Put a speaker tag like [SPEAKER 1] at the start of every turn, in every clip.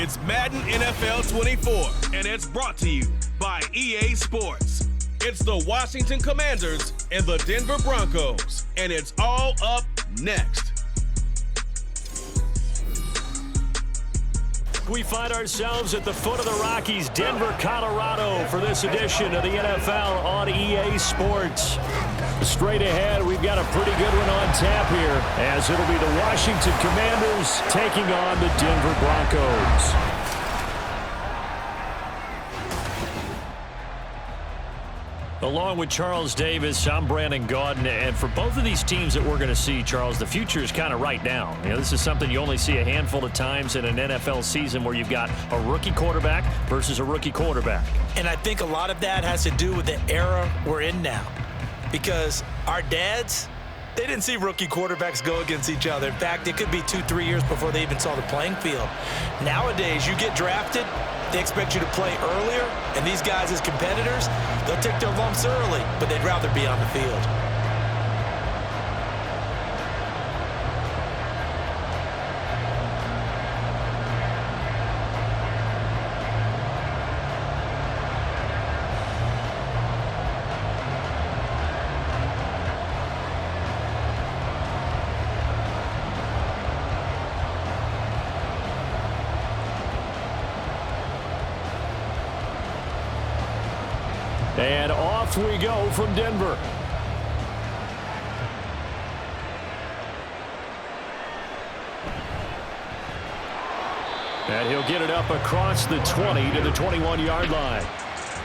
[SPEAKER 1] It's Madden NFL 24, and it's brought to you by EA Sports. It's the Washington Commanders and the Denver Broncos, and it's all up next.
[SPEAKER 2] We find ourselves at the foot of the Rockies, Denver, Colorado, for this edition of the NFL on EA Sports. Straight ahead, we've got a pretty good one on tap here, as it'll be the Washington Commanders taking on the Denver Broncos. Along with Charles Davis, I'm Brandon Gaudin, and for both of these teams that we're going to see, Charles, the future is kind of right now. You know, this is something you only see a handful of times in an NFL season where you've got a rookie quarterback versus a rookie quarterback.
[SPEAKER 3] And I think a lot of that has to do with the era we're in now, because our dads, they didn't see rookie quarterbacks go against each other. In fact, it could be 2-3 years before they even saw the playing field. Nowadays, you get drafted, they expect you to play earlier, and these guys as competitors, they'll take their lumps early, but they'd rather be on the field.
[SPEAKER 2] And off we go from Denver. And he'll get it up across the 20 to the 21-yard line.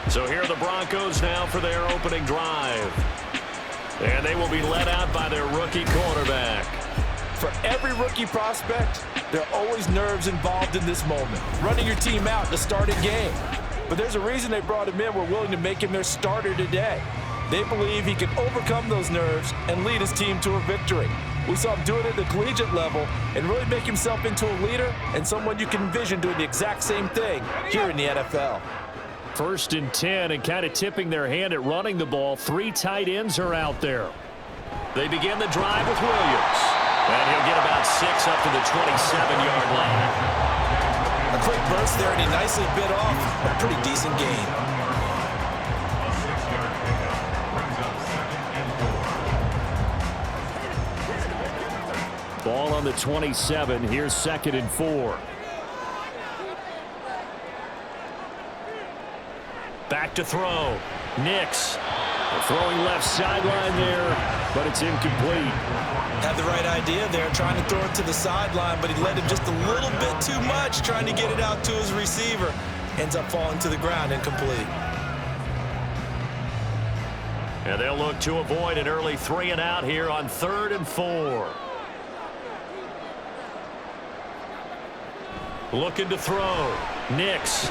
[SPEAKER 2] So here are the Broncos now for their opening drive. And they will be led out by their rookie quarterback.
[SPEAKER 4] For every rookie prospect, there are always nerves involved in this moment. Running your team out to start a game. But there's a reason they brought him in. We're willing to make him their starter today. They believe he can overcome those nerves and lead his team to a victory. We saw him do it at the collegiate level and really make himself into a leader and someone you can envision doing the exact same thing here in the NFL.
[SPEAKER 2] 1st and 10, and kind of tipping their hand at running the ball. 3 tight ends are out there. They begin the drive with Williams. And he'll get about 6 up to the 27-yard line.
[SPEAKER 3] A quick burst there, and he nicely bit off a pretty decent gain.
[SPEAKER 2] Ball on the 27. Here's 2nd and 4. Back to throw. Nix. Throwing left sideline there, but it's incomplete.
[SPEAKER 3] Had the right idea there, trying to throw it to the sideline, but he led him just a little bit too much, trying to get it out to his receiver. Ends up falling to the ground, incomplete.
[SPEAKER 2] And they'll look to avoid an early 3 and out here on 3rd and 4. Looking to throw. Nix.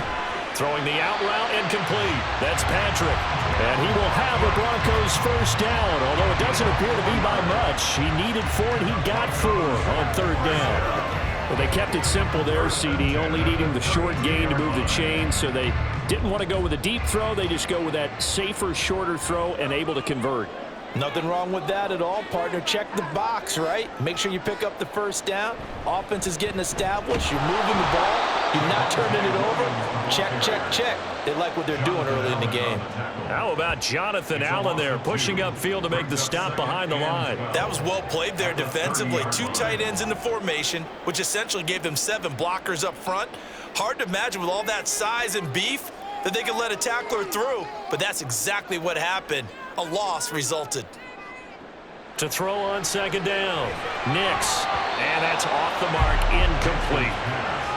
[SPEAKER 2] Throwing the out route, incomplete. That's Patrick. And he will have the Broncos first down, although it doesn't appear to be by much. He needed 4, and he got 4 on 3rd down. Well, they kept it simple there, CD, only needing the short gain to move the chain, so they didn't want to go with a deep throw. They just go with that safer, shorter throw and able to convert.
[SPEAKER 4] Nothing wrong with that at all, partner. Check the box, right? Make sure you pick up the first down. Offense is getting established. You're moving the ball. You're not turning it over. Check, check, check. They like what they're doing early in the game.
[SPEAKER 2] How about Jonathan Allen there, pushing upfield to make the stop behind the line?
[SPEAKER 3] That was well played there defensively. 2 tight ends in the formation, which essentially gave them 7 blockers up front. Hard to imagine with all that size and beef that they could let a tackler through, but that's exactly what happened. A loss resulted.
[SPEAKER 2] To throw on 2nd down. Nix. And that's off the mark, incomplete.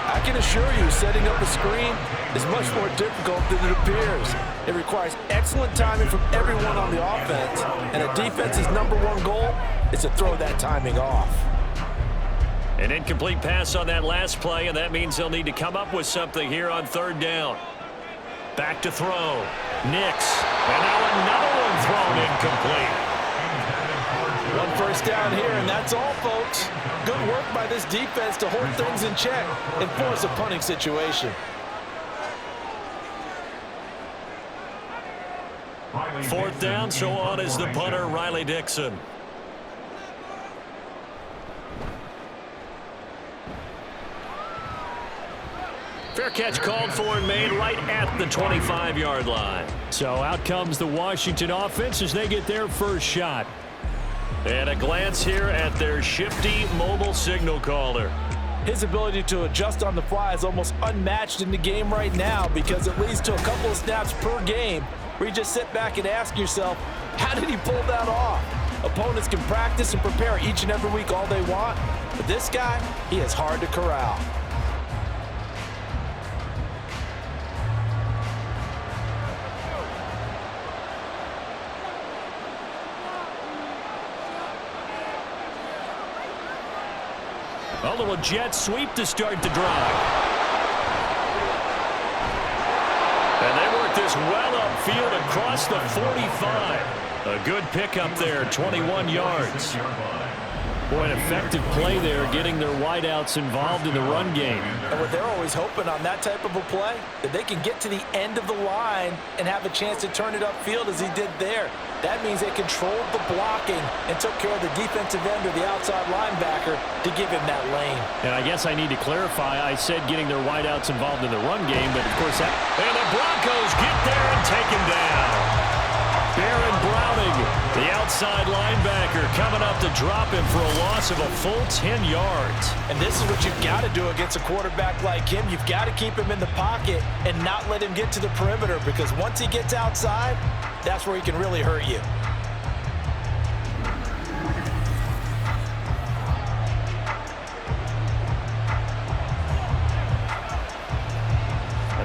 [SPEAKER 4] I can assure you, setting up a screen is much more difficult than it appears. It requires excellent timing from everyone on the offense, and a defense's #1 goal is to throw that timing off.
[SPEAKER 2] An incomplete pass on that last play, and that means they'll need to come up with something here on 3rd down. Back to throw. Nix. And now another one thrown incomplete.
[SPEAKER 4] 1 first down here, and that's all, folks. Good work by this defense to hold things in check and force a punting situation.
[SPEAKER 2] 4th down, so on is the punter, Riley Dixon. Fair catch called for and made right at the 25-yard line. So out comes the Washington offense as they get their first shot. And a glance here at their shifty mobile signal caller.
[SPEAKER 4] His ability to adjust on the fly is almost unmatched in the game right now because it leads to a couple of snaps per game where you just sit back and ask yourself, how did he pull that off? Opponents can practice and prepare each and every week all they want, but this guy, he is hard to corral.
[SPEAKER 2] A little jet sweep to start the drive. And they work this well upfield across the 45. A good pickup there, 21 yards. Boy, an effective play there, getting their wideouts involved in the run game.
[SPEAKER 4] And what they're always hoping on that type of a play, that they can get to the end of the line and have a chance to turn it upfield as he did there. That means they controlled the blocking and took care of the defensive end or the outside linebacker to give him that lane.
[SPEAKER 2] And I guess I need to clarify, I said getting their wideouts involved in the run game, but of course that... And the Broncos get there and take him down. Baron Browning, the outside linebacker, coming up to drop him for a loss of a full 10 yards.
[SPEAKER 4] And this is what you've got to do against a quarterback like him. You've got to keep him in the pocket and not let him get to the perimeter, because once he gets outside, that's where he can really hurt you.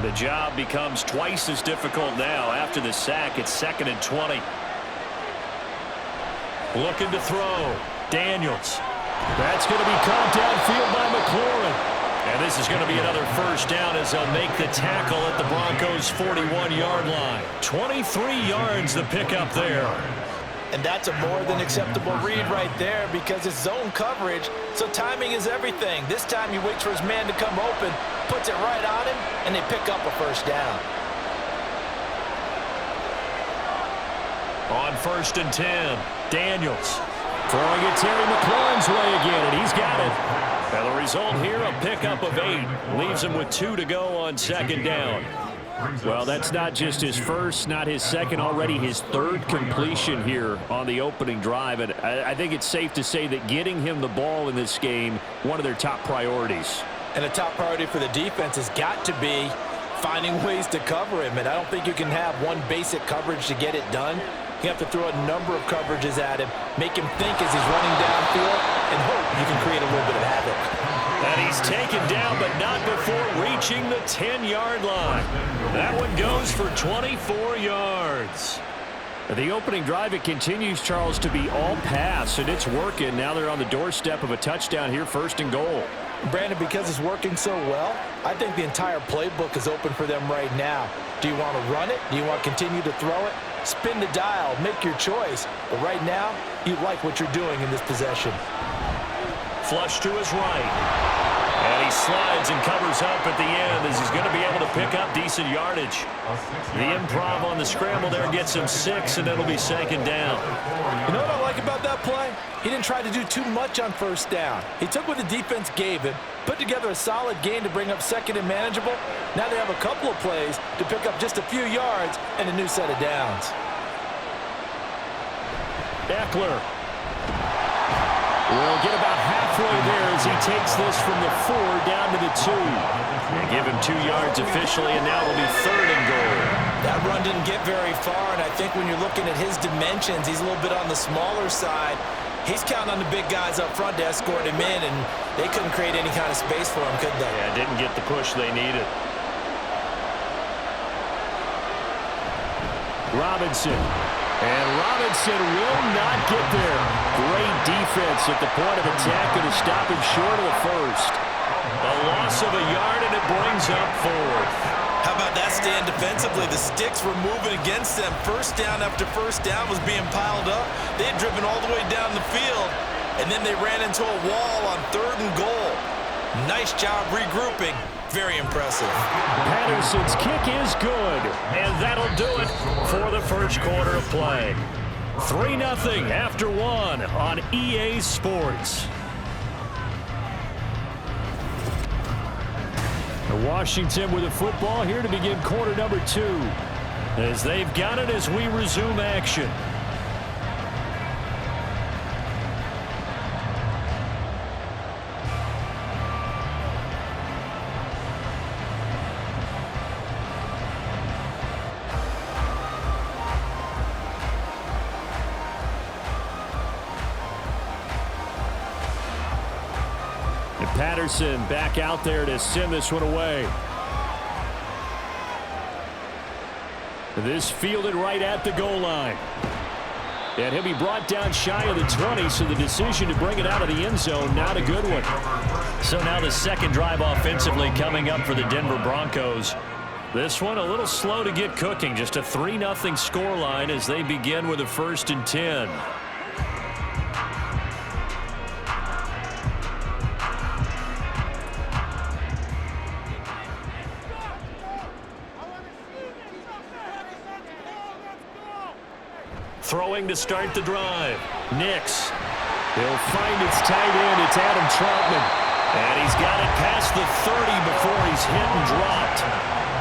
[SPEAKER 2] The job becomes twice as difficult now. After the sack, it's 2nd and 20. Looking to throw. Daniels. That's going to be caught downfield by McLaurin. And this is going to be another first down as they'll make the tackle at the Broncos' 41-yard line. 23 yards the pickup there.
[SPEAKER 4] And that's a more than acceptable read right there because it's zone coverage, so timing is everything. This time he waits for his man to come open, puts it right on him, and they pick up a first down.
[SPEAKER 2] On 1st and 10, Daniels throwing it Terry McLaurin's way again, and he's got it. And the result here, a pickup of 8. Leaves him with 2 to go on 2nd down. Well, that's not just his first, not his second, already his 3rd completion here on the opening drive. And I think it's safe to say that getting him the ball in this game, one of their top priorities.
[SPEAKER 4] And a top priority for the defense has got to be finding ways to cover him. And I don't think you can have one basic coverage to get it done. You have to throw a number of coverages at him, make him think as he's running downfield, and hope you can create a little bit of havoc.
[SPEAKER 2] And he's taken down, but not before reaching the 10-yard line. That one goes for 24 yards. The opening drive, it continues, Charles, to be all pass, and it's working. Now they're on the doorstep of a touchdown here, 1st and goal.
[SPEAKER 4] Brandon, because it's working so well, I think the entire playbook is open for them right now. Do you want to run it? Do you want to continue to throw it? Spin the dial, make your choice. But right now, you like what you're doing in this possession.
[SPEAKER 2] Flush to his right. And he slides and covers up at the end as he's going to be able to pick up decent yardage. The improv on the scramble there gets him 6, and it'll be 2nd down.
[SPEAKER 4] You know what I like about that play? He didn't try to do too much on 1st down. He took what the defense gave him, put together a solid gain to bring up 2nd and manageable. Now they have a couple of plays to pick up just a few yards and a new set of downs.
[SPEAKER 2] Eckler will get about halfway there as he takes this from the 4 down to the 2. They give him 2 yards officially, and now it'll be 3rd and goal.
[SPEAKER 3] That run didn't get very far, and I think when you're looking at his dimensions, he's a little bit on the smaller side. He's counting on the big guys up front to escort him in, and they couldn't create any kind of space for him, could they?
[SPEAKER 2] Yeah, didn't get the push they needed. Robinson. And Robinson will not get there. Great defense at the point of attack, going to stop him short of the 1st. A loss of a yard, and it brings up 4th.
[SPEAKER 3] How about that stand defensively? The sticks were moving against them. 1st down after 1st down was being piled up. They had driven all the way down the field, and then they ran into a wall on 3rd and goal. Nice job regrouping. Very impressive.
[SPEAKER 2] Patterson's kick is good, and that'll do it for the 1st quarter of play. 3-0 after 1 on EA Sports. Washington with the football here to begin quarter number 2. As they've got it as we resume action. Patterson back out there to send this one away. This fielded right at the goal line. And he'll be brought down shy of the 20, so the decision to bring it out of the end zone, not a good one.
[SPEAKER 5] So now the second drive offensively coming up for the Denver Broncos.
[SPEAKER 2] This one a little slow to get cooking. Just a 3-0 scoreline as they begin with a 1st and 10. Throwing to start the drive. Nix. He'll find its tight end. It's Adam Troutman. And he's got it past the 30 before he's hit and dropped.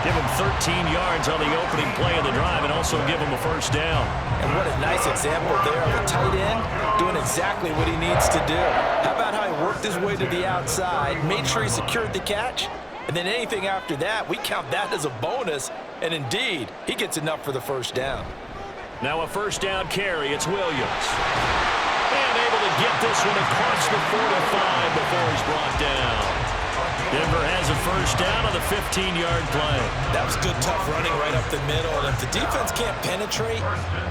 [SPEAKER 2] Give him 13 yards on the opening play of the drive and also give him a 1st down.
[SPEAKER 3] And what a nice example there of a tight end doing exactly what he needs to do. How about how he worked his way to the outside, made sure he secured the catch, and then anything after that, we count that as a bonus. And indeed, he gets enough for the 1st down.
[SPEAKER 2] Now a 1st down carry. It's Williams. And able to get this one across the 45 before he's brought down. Denver has a 1st down on the 15-yard play.
[SPEAKER 3] That was good, tough running right up the middle. And if the defense can't penetrate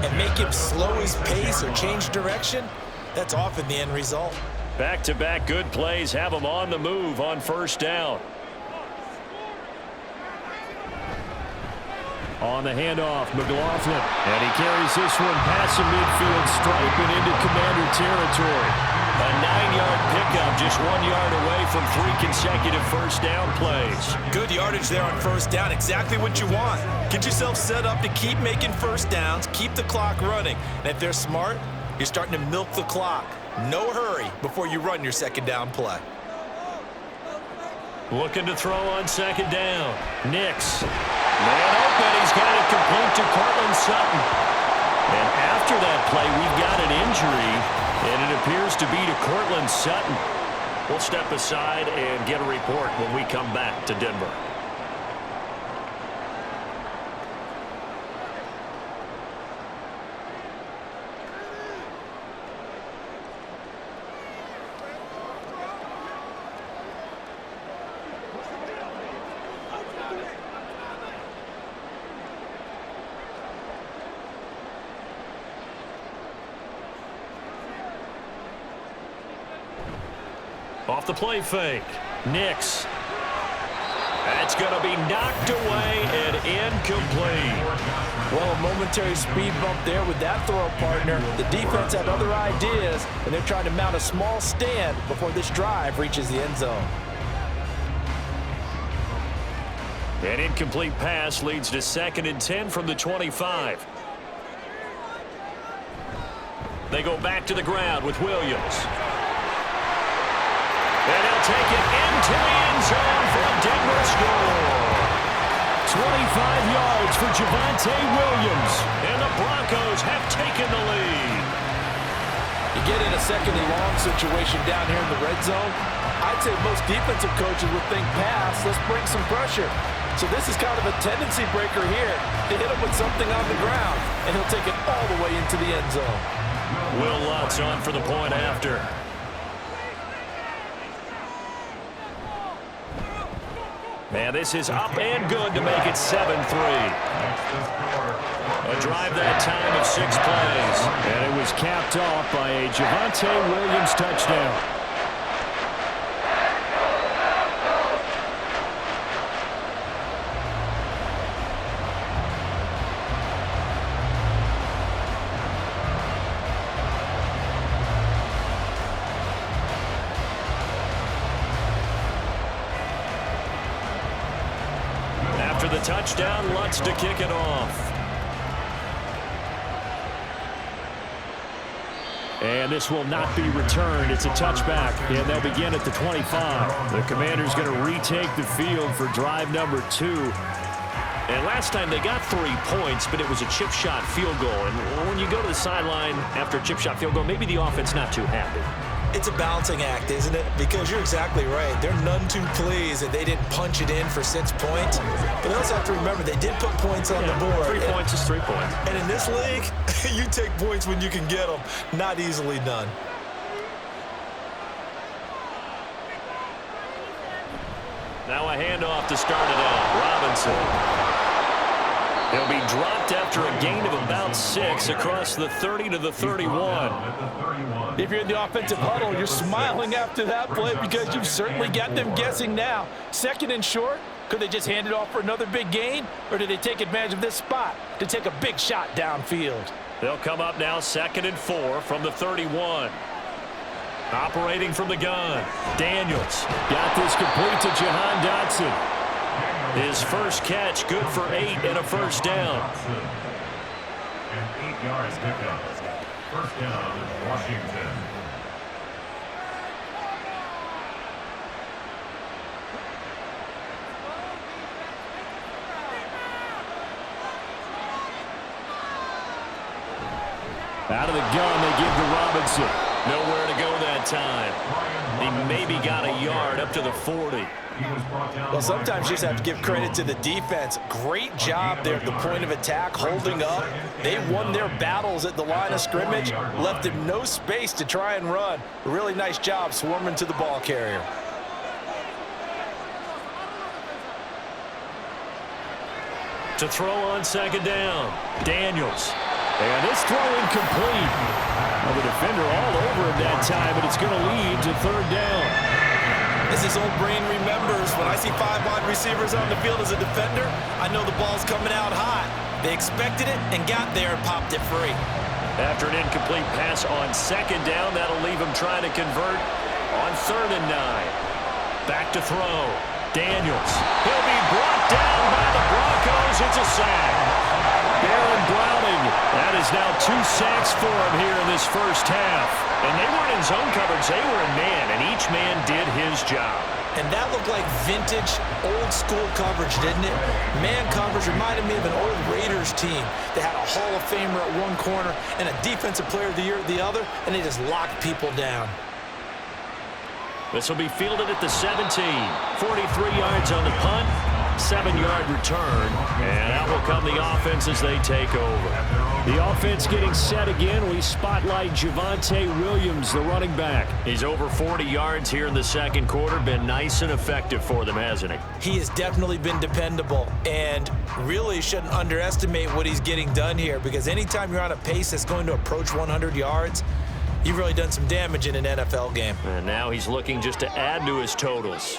[SPEAKER 3] and make him slow his pace or change direction, that's often the end result.
[SPEAKER 2] Back-to-back good plays have him on the move on 1st down. On the handoff, McLaughlin. And he carries this one past the midfield stripe and into Commander territory. A 9-yard pickup, just 1 yard away from 3 consecutive 1st down plays.
[SPEAKER 3] Good yardage there on 1st down, exactly what you want. Get yourself set up to keep making 1st downs, keep the clock running. And if they're smart, you're starting to milk the clock. No hurry before you run your 2nd down play.
[SPEAKER 2] Looking to throw on 2nd down. Nix. Man open, he's got it complete to Cortland Sutton. And after that play, we've got an injury, and it appears to be to Cortland Sutton. We'll step aside and get a report when we come back to Denver. Off the play fake. Nix. That's going to be knocked away and incomplete.
[SPEAKER 3] Well, a momentary speed bump there with that throw partner. The defense had other ideas, and they're trying to mount a small stand before this drive reaches the end zone.
[SPEAKER 2] An incomplete pass leads to 2nd and 10 from the 25. They go back to the ground with Williams. And he'll take it into the end zone for a Denver score. 25 yards for Javonte Williams. And the Broncos have taken the lead.
[SPEAKER 3] You get in a 2nd and long situation down here in the red zone, I'd say most defensive coaches would think pass, let's bring some pressure. So this is kind of a tendency breaker here to hit him with something on the ground, and he'll take it all the way into the end zone.
[SPEAKER 2] Will Lutz on for the point after. Man, this is up and good to make it 7-3. A drive that time of 6 plays. And it was capped off by a Javonte Williams touchdown. The touchdown, Lutz to kick it off. And this will not be returned. It's a touchback, and they'll begin at the 25. The Commanders going to retake the field for drive number 2.
[SPEAKER 5] And last time they got 3 points, but it was a chip shot field goal. And when you go to the sideline after a chip shot field goal, maybe the offense not too happy.
[SPEAKER 3] It's a balancing act, isn't it? Because you're exactly right. They're none too pleased that they didn't punch it in for 6 points. But they also have to remember they did put points on the board.
[SPEAKER 5] 3 points is 3 points.
[SPEAKER 3] And in this league, you take points when you can get them. Not easily done.
[SPEAKER 5] Now a handoff to start it out. Robinson. He'll be dropped after a gain of about 6 across the 30 to the 31.
[SPEAKER 4] If you're in the offensive huddle, you're smiling after that play because you've certainly got them guessing now. 2nd and short, could they just hand it off for another big gain? Or did they take advantage of this spot to take a big shot downfield?
[SPEAKER 5] They'll come up now 2nd and 4 from the 31. Operating from the gun, Daniels.
[SPEAKER 2] Got this complete to Jahan Dotson.
[SPEAKER 5] His first catch, good for 8 and a first down.
[SPEAKER 6] And 8 yards pickup. First down, Washington.
[SPEAKER 2] Out of the gun, they give to Robinson.
[SPEAKER 5] Nowhere to go that time. He maybe got a yard up to the 40.
[SPEAKER 3] Well, sometimes you just have to give credit to the defense. Great job there at the point of attack, holding up. They won their battles at the line of scrimmage, left him no space to try and run. A really nice job swarming to the ball carrier.
[SPEAKER 5] To throw on 2nd down, Daniels.
[SPEAKER 2] And this throw incomplete. Well, the defender all over him that time, but it's going to lead to 3rd down.
[SPEAKER 3] As his old brain remembers, when I see 5 wide receivers on the field as a defender, I know the ball's coming out hot. They expected it and got there and popped it free.
[SPEAKER 5] After an incomplete pass on 2nd down, that'll leave him trying to convert on 3rd and 9. Back to throw. Daniels. He'll be brought down by the Broncos. It's a sack.
[SPEAKER 2] Baron Browning. That is now 2 sacks for him here in this first half.
[SPEAKER 5] And they weren't in zone coverage. They were in man, and each man did his job.
[SPEAKER 3] And that looked like vintage, old-school coverage, didn't it? Man coverage reminded me of an old Raiders team that had a Hall of Famer at one corner and a Defensive Player of the Year at the other, and they just locked people down.
[SPEAKER 5] This will be fielded at the 17. 43 yards on the punt, 7-yard return, and out will come the offense as they take over.
[SPEAKER 2] The offense getting set again. We spotlight Javonte Williams, the running back.
[SPEAKER 5] He's over 40 yards here in the 2nd quarter. Been nice and effective for them, hasn't he?
[SPEAKER 3] He has definitely been dependable, and really shouldn't underestimate what he's getting done here, because anytime you're on a pace that's going to approach 100 yards, you've really done some damage in an NFL game.
[SPEAKER 5] And now he's looking just to add to his totals.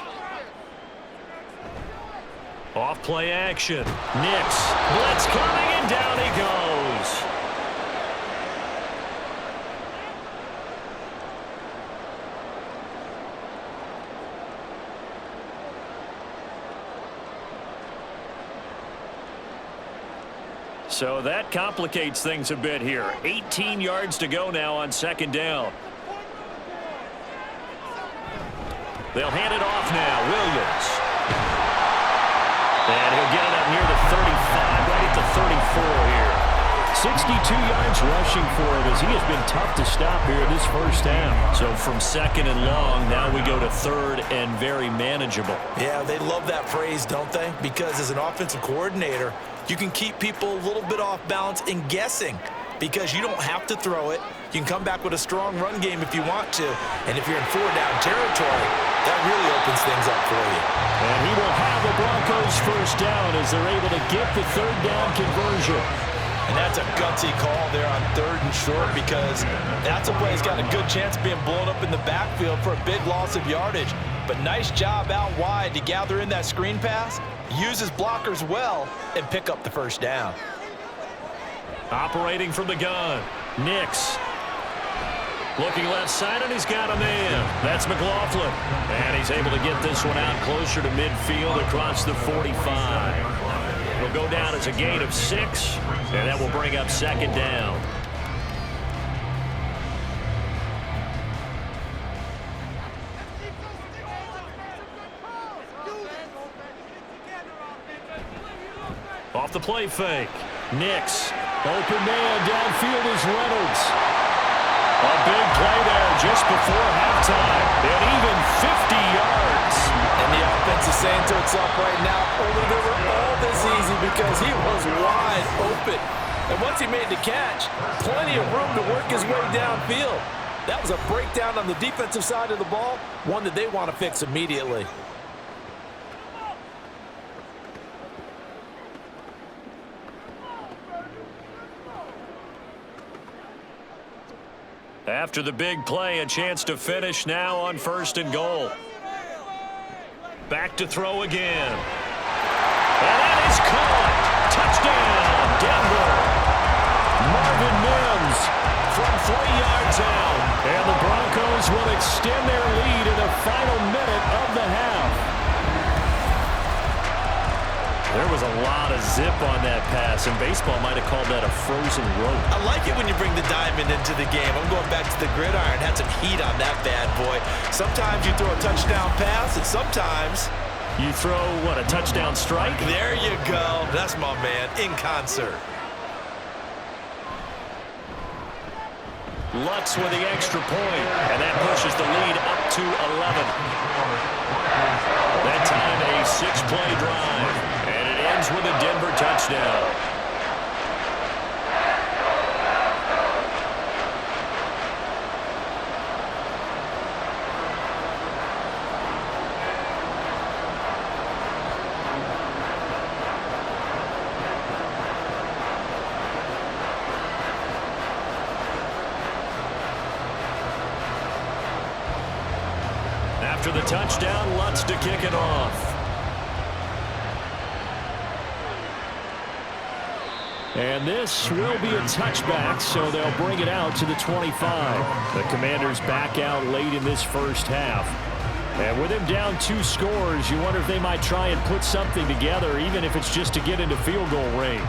[SPEAKER 5] Off play action. Nix. Blitz coming, and down he goes. So that complicates things a bit here. 18 yards to go now on 2nd down. They'll hand it off now. Williams. And he'll get it up near the 35, right at the 34 here.
[SPEAKER 2] 62 yards rushing for him as he has been tough to stop here in this first half.
[SPEAKER 5] So from 2nd and long, now we go to 3rd and very manageable.
[SPEAKER 3] Yeah, they love that phrase, don't they? Because as an offensive coordinator, you can keep people a little bit off balance and guessing because you don't have to throw it. You can come back with a strong run game if you want to. And if you're in 4-down territory, that really opens things up for you.
[SPEAKER 2] And he will have the Broncos first down as they're able to get the 3rd down conversion.
[SPEAKER 3] And that's a gutsy call there on 3rd and short because that's a play that's got a good chance of being blown up in the backfield for a big loss of yardage. But nice job out wide to gather in that screen pass, use his blockers well, and pick up the first down.
[SPEAKER 5] Operating from the gun, Nix. Looking left side, and he's got a man. That's McLaughlin. And he's able to get this one out closer to midfield across the 45. It'll go down as a gain of 6, and that will bring up 2nd down.
[SPEAKER 2] play fake. Nix. Open man downfield is Reynolds. A big play there just before halftime. And even 50 yards.
[SPEAKER 3] And the offense is saying to itself right now, only they were all this easy because he was wide open. And once he made the catch, plenty of room to work his way downfield. That was a breakdown on the defensive side of the ball, one that they want to fix immediately.
[SPEAKER 2] After the big play, a chance to finish now on 1st and goal. Back to throw again. And that is caught. Touchdown, Denver. Marvin Mims from 3 yards out. And the Broncos will extend their lead in the final minute of the half. There was a lot of zip on that pass, and baseball might have called that a frozen rope.
[SPEAKER 3] I like it when you bring the diamond into the game. I'm going back to the gridiron. Had some heat on that bad boy. Sometimes you throw a touchdown pass, and sometimes
[SPEAKER 2] you throw, what, a touchdown strike?
[SPEAKER 3] There you go. That's my man, in concert.
[SPEAKER 2] Lutz with the extra point, and that pushes the lead up to 11. That time a 6-play drive, and it ends with a Denver touchdown. After the touchdown, Lutz to kick it off. And this will be a touchback, so they'll bring it out to the 25. The Commanders back out late in this first half. And with him down 2 scores, you wonder if they might try and put something together, even if it's just to get into field goal range.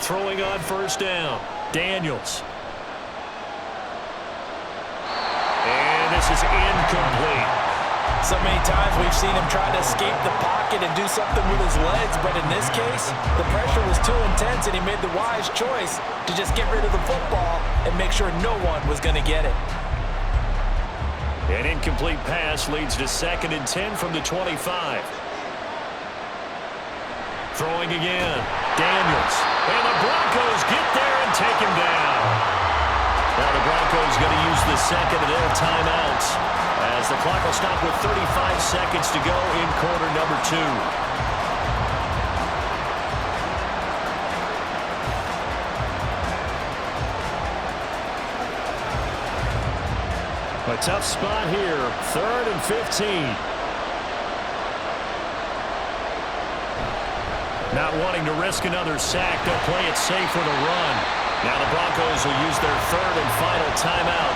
[SPEAKER 2] Throwing on 1st down, Daniels. And this is incomplete.
[SPEAKER 3] So many times we've seen him try to escape the pocket and do something with his legs, but in this case, the pressure was too intense and he made the wise choice to just get rid of the football and make sure no one was going to get it.
[SPEAKER 2] An incomplete pass leads to 2nd and 10 from the 25. Throwing again, Daniels. And the Broncos get there and take him down. Now the Broncos going to use the second of their timeouts as the clock will stop with 35 seconds to go in quarter number 2. A tough spot here, 3rd and 15. Not wanting to risk another sack, they'll play it safe with a run. Now the Broncos will use their 3rd and final timeout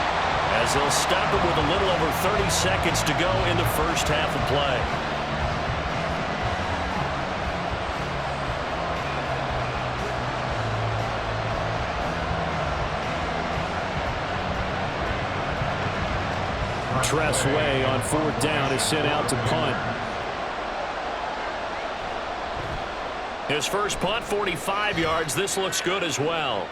[SPEAKER 2] as they'll stop it with a little over 30 seconds to go in the first half of play. Tress Way on 4th down is sent out to punt. His first punt, 45 yards. This looks good as well.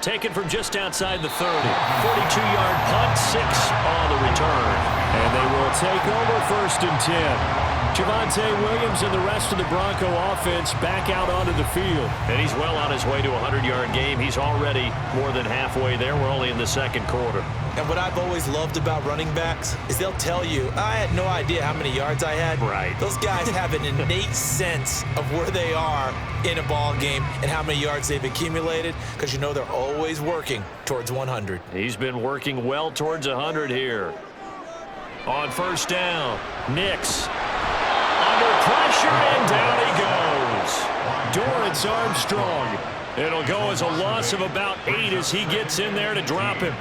[SPEAKER 2] Taken from just outside the 30. 42-yard punt, 6 on the return. And they will take over 1st and 10. Javonte Williams and the rest of the Bronco offense back out onto the field. And he's well on his way to a 100-yard game. He's already more than halfway there. We're only in the 2nd quarter.
[SPEAKER 3] And what I've always loved about running backs is they'll tell you, I had no idea how many yards I had.
[SPEAKER 2] Right.
[SPEAKER 3] Those guys have an innate sense of where they are in a ball game and how many yards they've accumulated because you know they're always working towards 100.
[SPEAKER 2] He's been working well towards 100 here. On 1st down, Nix. Under pressure, and down he goes. Dorrance Armstrong. It'll go as a loss of about 8 as he gets in there to drop him.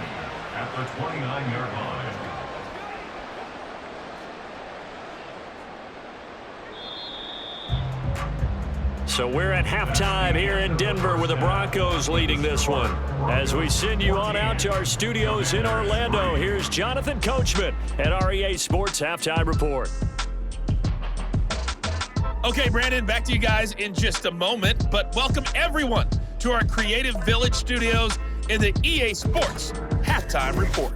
[SPEAKER 6] At the 29-yard line.
[SPEAKER 2] So we're at halftime here in Denver with the Broncos leading this one. As we send you on out to our studios in Orlando, here's Jonathan Coachman at our EA Sports Halftime Report.
[SPEAKER 7] Okay, Brandon, back to you guys in just a moment, but welcome everyone to our Creative Village studios in the EA Sports Halftime Report.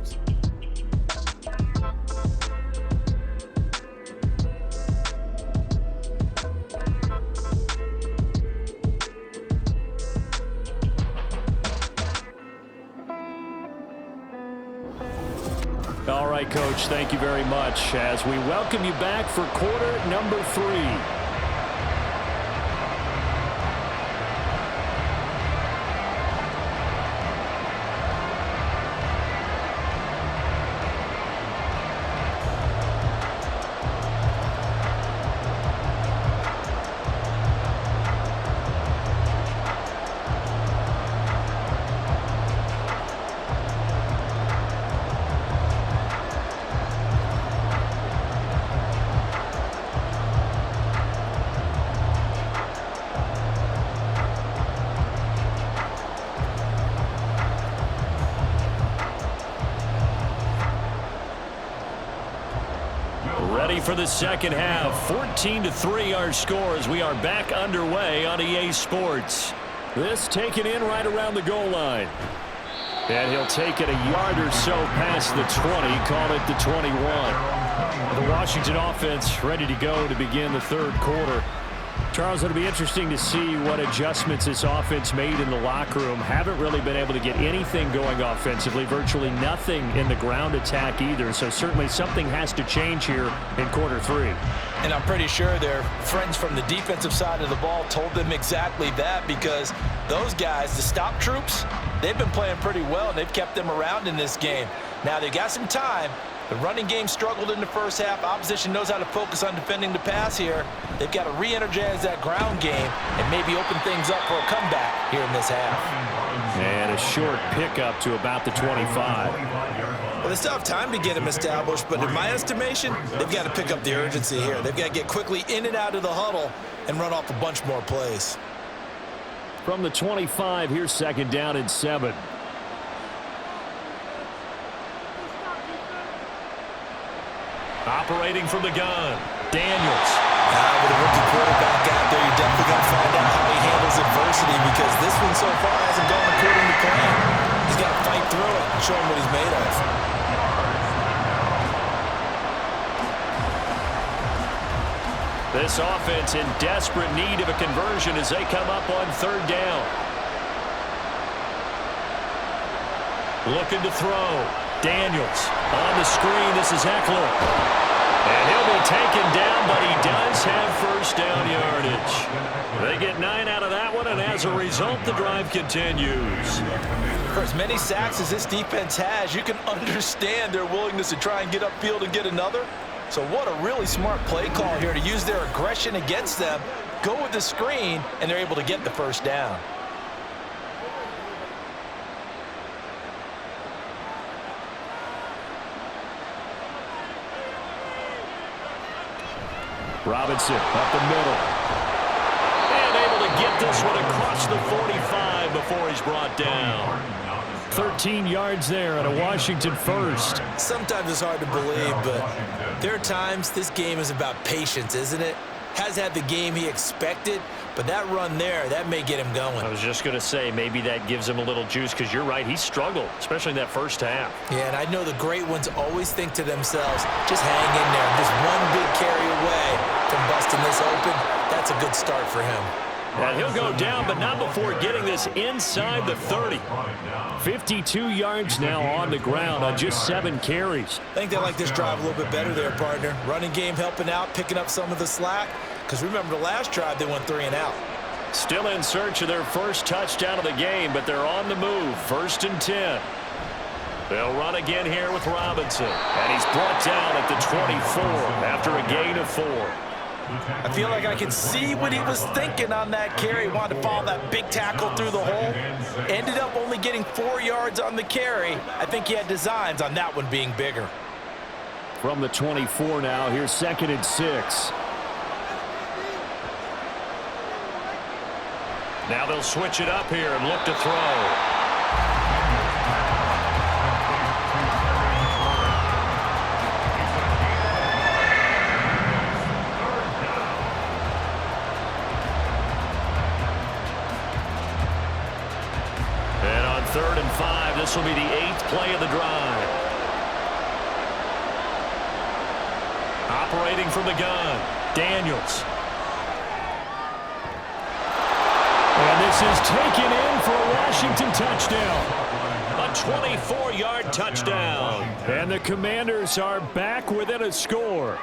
[SPEAKER 2] All right, Coach, thank you very much as we welcome you back for quarter number 3. Ready for the second half. 14-3 our score as we are back underway on EA Sports. This taken in right around the goal line. And he'll take it a yard or so past the 20, call it the 21. The Washington offense ready to go to begin the third quarter. Charles, it'll be interesting to see what adjustments this offense made in the locker room. Haven't really been able to get anything going offensively, virtually nothing in the ground attack either. So certainly something has to change here in quarter 3.
[SPEAKER 3] And I'm pretty sure their friends from the defensive side of the ball told them exactly that, because those guys, the stop troops, they've been playing pretty well, and they've kept them around in this game. Now, they got some time. The running game struggled in the first half. Opposition knows how to focus on defending the pass here. They've got to re-energize that ground game and maybe open things up for a comeback here in this half.
[SPEAKER 2] And a short pickup to about the 25.
[SPEAKER 3] Well, they still have time to get him established, but in my estimation, they've got to pick up the urgency here. They've got to get quickly in and out of the huddle and run off a bunch more plays.
[SPEAKER 2] From the 25, here's second down and 7. Operating from the gun, Daniels.
[SPEAKER 3] With a rookie quarterback out there, you're definitely going to find out how he handles adversity, because this one so far hasn't gone according to plan. He's got to fight through it and show him what he's made of.
[SPEAKER 2] This offense in desperate need of a conversion as they come up on third down. Looking to throw. Daniels on the screen. This is Eckler. And he'll be taken down, but he does have first down yardage. They get 9 out of that one, and as a result, the drive continues.
[SPEAKER 3] For as many sacks as this defense has, you can understand their willingness to try and get upfield and get another. So what a really smart play call here to use their aggression against them, go with the screen, and they're able to get the first down.
[SPEAKER 2] Robinson up the middle. And able to get this one across the 45 before he's brought down. 13 yards there at a Washington first.
[SPEAKER 3] Sometimes it's hard to believe, but there are times this game is about patience, isn't it? Has had the game he expected, but that run there, that may get him going.
[SPEAKER 2] I was just going to say, maybe that gives him a little juice, because you're right, he struggled, especially in that first half.
[SPEAKER 3] Yeah, and I know the great ones always think to themselves, just hang in there. Just one big carry away from busting this open. That's a good start for him.
[SPEAKER 2] And he'll go down, but not before getting this inside the 30. 52 yards now on the ground on just 7 carries.
[SPEAKER 3] I think they like this drive a little bit better there, partner. Running game helping out, picking up some of the slack. Because remember, the last drive, they went 3 and out.
[SPEAKER 2] Still in search of their first touchdown of the game, but they're on the move. 1st and 10. They'll run again here with Robinson. And he's brought down at the 24 after a gain of 4.
[SPEAKER 3] I feel like I can see what he was thinking on that carry. He wanted to follow that big tackle through the hole. Ended up only getting 4 yards on the carry. I think he had designs on that one being bigger.
[SPEAKER 2] From the 24 now, here's 2nd and 6. Now they'll switch it up here and look to throw. And on 3rd and 5, this will be the 8th play of the drive. Operating from the gun, Daniels. And this is taken in for a Washington touchdown. A 24-yard touchdown. And the Commanders are back within a score.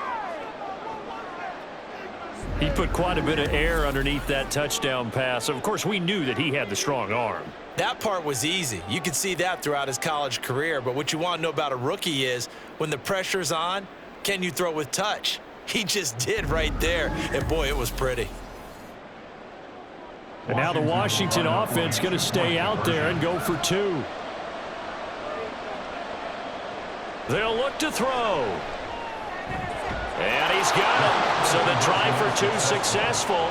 [SPEAKER 2] He put quite a bit of air underneath that touchdown pass. Of course, we knew that he had the strong arm.
[SPEAKER 3] That part was easy. You could see that throughout his college career. But what you want to know about a rookie is when the pressure's on, can you throw with touch? He just did right there. And, boy, it was pretty.
[SPEAKER 2] And now the Washington offense going to stay out there and go for 2. They'll look to throw. And he's got it. So the try for 2 successful.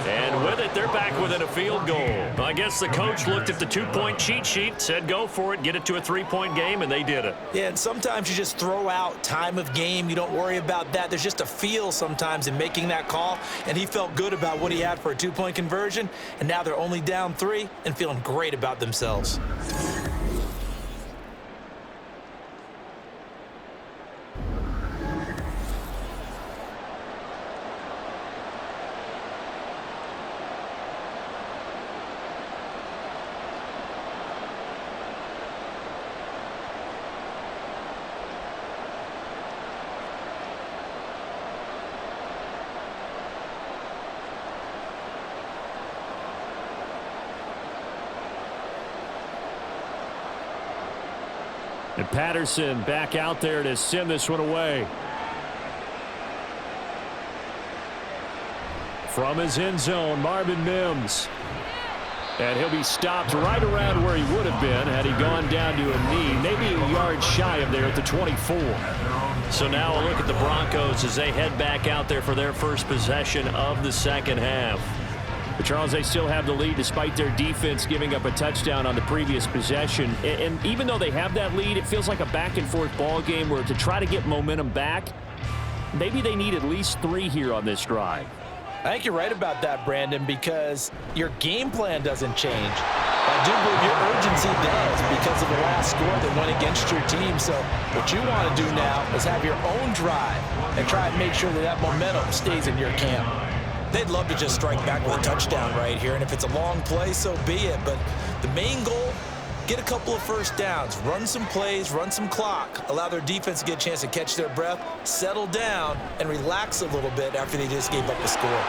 [SPEAKER 2] And with it, they're back within a field goal. I guess the coach looked at the 2-point cheat sheet, said go for it, get it to a 3-point game, and they did it.
[SPEAKER 3] Yeah, and sometimes you just throw out time of game. You don't worry about that. There's just a feel sometimes in making that call, and he felt good about what he had for a 2-point conversion, and now they're only down 3 and feeling great about themselves.
[SPEAKER 2] And Patterson back out there to send this one away. From his end zone, Marvin Mims. And he'll be stopped right around where he would have been had he gone down to a knee, maybe a yard shy of there at the 24. So now a look at the Broncos as they head back out there for their first possession of the second half. But Charles, they still have the lead despite their defense giving up a touchdown on the previous possession. And even though they have that lead, it feels like a back-and-forth ball game where to try to get momentum back, maybe they need at least 3 here on this drive.
[SPEAKER 3] I think you're right about that, Brandon, because your game plan doesn't change. I do believe your urgency does because of the last score that went against your team. So what you want to do now is have your own drive and try and make sure that that momentum stays in your camp. They'd love to just strike back with a touchdown right here, and if it's a long play, so be it. But the main goal, get a couple of first downs, run some plays, run some clock, allow their defense to get a chance to catch their breath, settle down, and relax a little bit after they just gave up a score.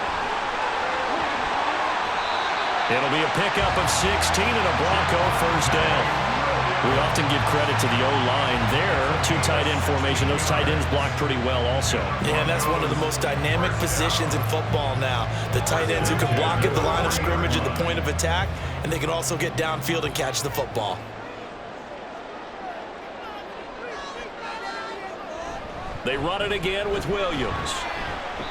[SPEAKER 2] It'll be a pickup of 16 and a Bronco first down. We often give credit to the O-line there. 2 tight end formation. Those tight ends block pretty well also.
[SPEAKER 3] Yeah, and that's one of the most dynamic positions in football now. The tight ends who can block at the line of scrimmage at the point of attack, and they can also get downfield and catch the football.
[SPEAKER 2] They run it again with Williams.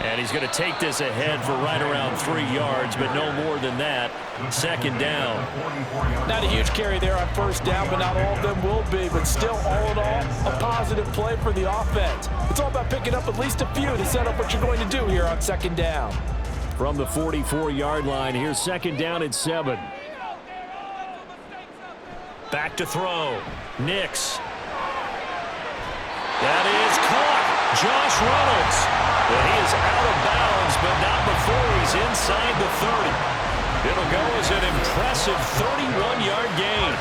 [SPEAKER 2] And he's going to take this ahead for right around 3 yards, but no more than that. Second down.
[SPEAKER 4] Not a huge carry there on first down, but not all of them will be. But still, all in all, a positive play for the offense. It's all about picking up at least a few to set up what you're going to do here on second down.
[SPEAKER 2] From the 44-yard line, here's second down at 7. Back to throw. Nix. That is caught. Josh Reynolds. And he is out of bounds, but not before he's inside the 30. It'll go as an impressive 31-yard gain.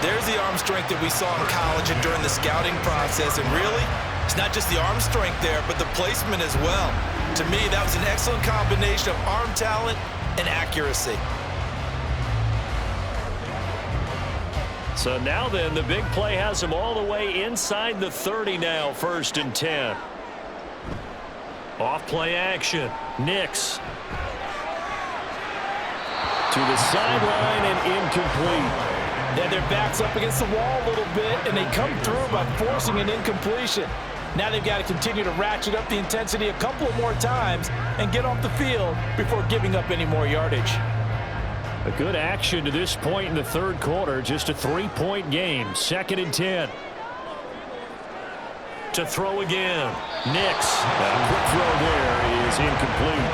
[SPEAKER 3] There's the arm strength that we saw in college and during the scouting process. And really, it's not just the arm strength there, but the placement as well. To me, that was an excellent combination of arm talent and accuracy.
[SPEAKER 2] So now then, the big play has him all the way inside the 30 now, 1st and 10. Off play action. Nix. To the sideline and incomplete.
[SPEAKER 4] Yeah, their back's up against the wall a little bit, and they come through by forcing an incompletion. Now they've got to continue to ratchet up the intensity a couple of more times and get off the field before giving up any more yardage.
[SPEAKER 2] A good action to this point in the third quarter. Just a 3-point game. 2nd and 10. To throw again. Nix. A quick throw there is incomplete.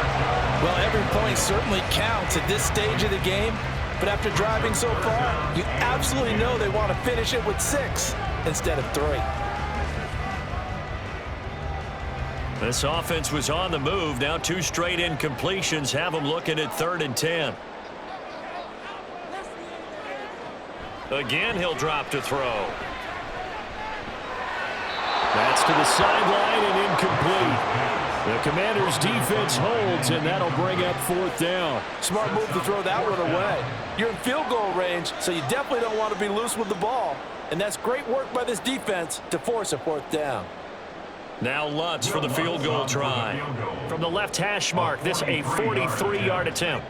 [SPEAKER 3] Well, every point certainly counts at this stage of the game. But after driving so far, you absolutely know they want to finish it with 6 instead of 3.
[SPEAKER 2] This offense was on the move. Now 2 straight incompletions have them looking at 3rd and 10. Again, he'll drop to throw. That's to the sideline and incomplete. The Commanders' defense holds, and that'll bring up 4th down.
[SPEAKER 4] Smart move to throw that one away. You're in field goal range, so you definitely don't want to be loose with the ball. And that's great work by this defense to force a 4th down.
[SPEAKER 2] Now Lutz for the field goal try. From the left hash mark, this a 43-yard attempt.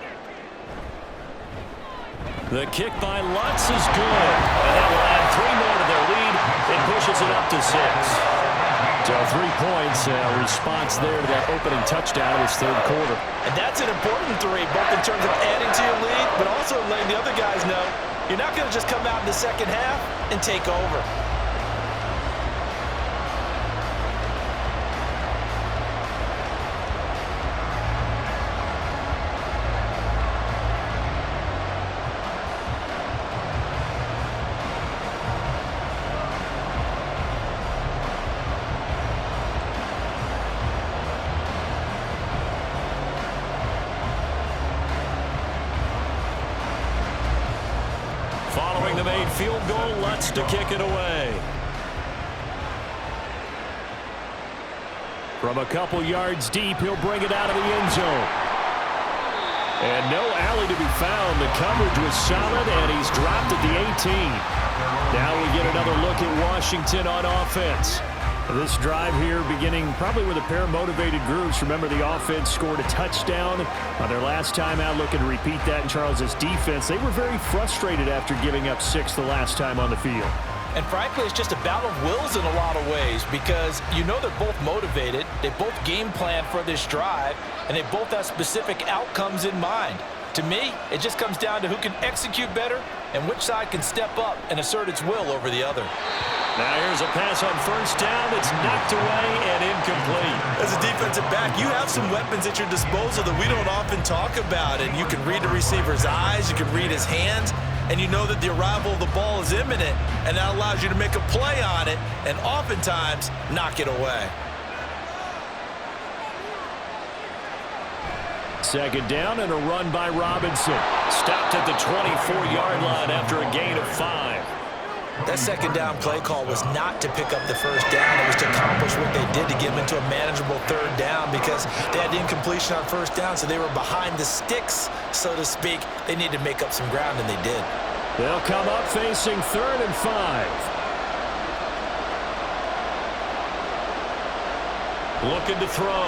[SPEAKER 2] The kick by Lutz is good. And that will add 3 more to their lead. It pushes it up to 6. So 3 points, response there to that opening touchdown of this third quarter.
[SPEAKER 3] And that's an important 3, both in terms of adding to your lead, but also letting the other guys know you're not going to just come out in the second half and take over.
[SPEAKER 2] Following the made field goal, Lutz to kick it away. From a couple yards deep, he'll bring it out of the end zone. And no alley to be found. The coverage was solid, and he's dropped at the 18. Now we get another look at Washington on offense. This drive here beginning probably with a pair of motivated groups. Remember, the offense scored a touchdown on their last time out. Looking to repeat that in Charles's defense. They were very frustrated after giving up 6 the last time on the field.
[SPEAKER 3] And frankly, it's just a battle of wills in a lot of ways because you know they're both motivated. They both game plan for this drive, and they both have specific outcomes in mind. To me, it just comes down to who can execute better and which side can step up and assert its will over the other.
[SPEAKER 2] Now here's a pass on first down. It's knocked away and incomplete.
[SPEAKER 3] As a defensive back, you have some weapons at your disposal that we don't often talk about. And you can read the receiver's eyes, you can read his hands, and you know that the arrival of the ball is imminent. And that allows you to make a play on it and oftentimes knock it away.
[SPEAKER 2] Second down and a run by Robinson. Stopped at the 24-yard line after a gain of 5.
[SPEAKER 3] That second down play call was not to pick up the first down. It was to accomplish what they did to get them into a manageable third down because they had the incompletion on first down, so they were behind the sticks, so to speak. They needed to make up some ground, and they did.
[SPEAKER 2] They'll come up facing 3rd and 5. Looking to throw.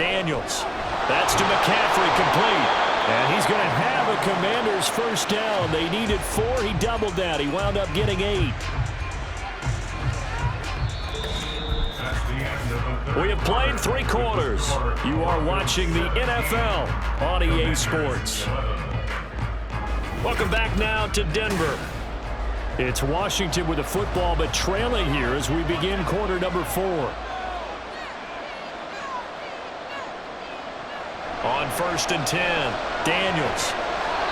[SPEAKER 2] Daniels. That's to McCaffrey, complete. And he's going to have a Commanders first down. They needed 4. He doubled that. He wound up getting 8. We have played 3 quarters. You are watching the NFL on EA Sports. Welcome back now to Denver. It's Washington with the football, but trailing here as we begin quarter number 4. On 1st and 10, Daniels.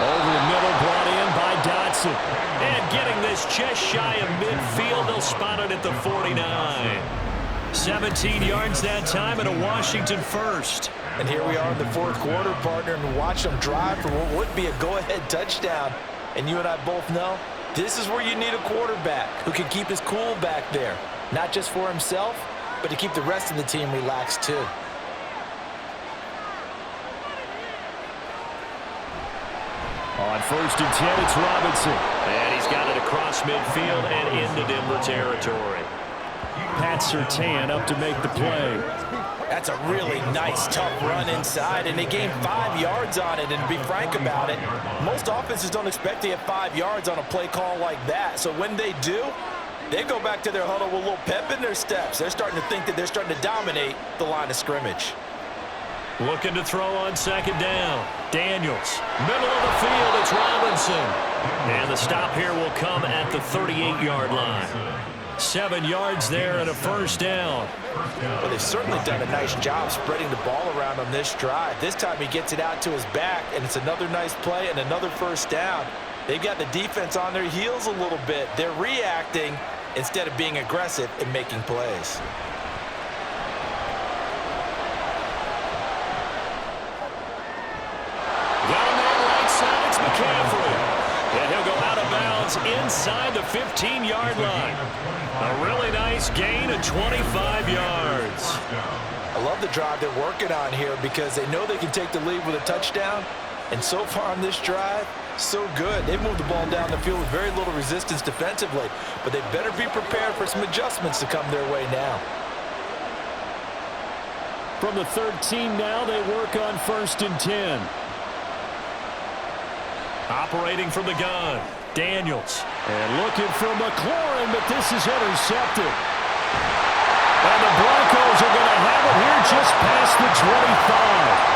[SPEAKER 2] Over the middle, brought in by Dotson. And getting this just shy of midfield, they'll spot it at the 49. 17 yards that time and a Washington first.
[SPEAKER 3] And here we are in the fourth quarter, partner, and watch them drive for what would be a go-ahead touchdown. And you and I both know this is where you need a quarterback who can keep his cool back there. Not just for himself, but to keep the rest of the team relaxed too.
[SPEAKER 2] On 1st and 10, it's Robinson. And he's got it across midfield and into Denver territory. Pat Surtain up to make the play.
[SPEAKER 3] That's a really nice, tough run inside, and they gained 5 yards on it. And to be frank about it, most offenses don't expect to get 5 yards on a play call like that. So when they do, they go back to their huddle with a little pep in their steps. They're starting to think that they're starting to dominate the line of scrimmage.
[SPEAKER 2] Looking to throw on second down. Daniels. Middle of the field, it's Robinson. And the stop here will come at the 38-yard line. 7 yards there and a first down.
[SPEAKER 3] Well, they've certainly done a nice job spreading the ball around on this drive. This time he gets it out to his back, and it's another nice play and another first down. They've got the defense on their heels a little bit. They're reacting instead of being aggressive and making plays.
[SPEAKER 2] Got him on right side, it's McCaffrey. And he'll go out of bounds inside the 15-yard line. A really nice gain of 25 yards.
[SPEAKER 3] I love the drive they're working on here because they know they can take the lead with a touchdown. And so far on this drive, so good. They've moved the ball down the field with very little resistance defensively. But they better be prepared for some adjustments to come their way now.
[SPEAKER 2] From the 13 now, they work on 1st and 10. Operating from the gun, Daniels. And looking for McLaurin, but this is intercepted. And the Broncos are going to have it here just past the 25.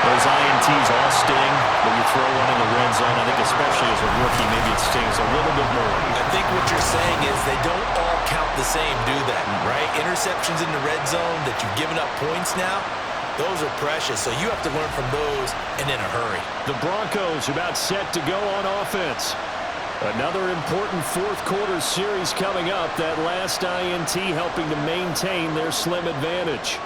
[SPEAKER 2] Those INTs all sting, but you throw one in the red zone, I think especially as a rookie, maybe it stings a little bit more.
[SPEAKER 3] I think what you're saying is they don't all count the same, do they? Right? Interceptions in the red zone that you've given up points now, those are precious, so you have to learn from those and in a hurry.
[SPEAKER 2] The Broncos are about set to go on offense. Another important fourth-quarter series coming up. That last INT helping to maintain their slim advantage.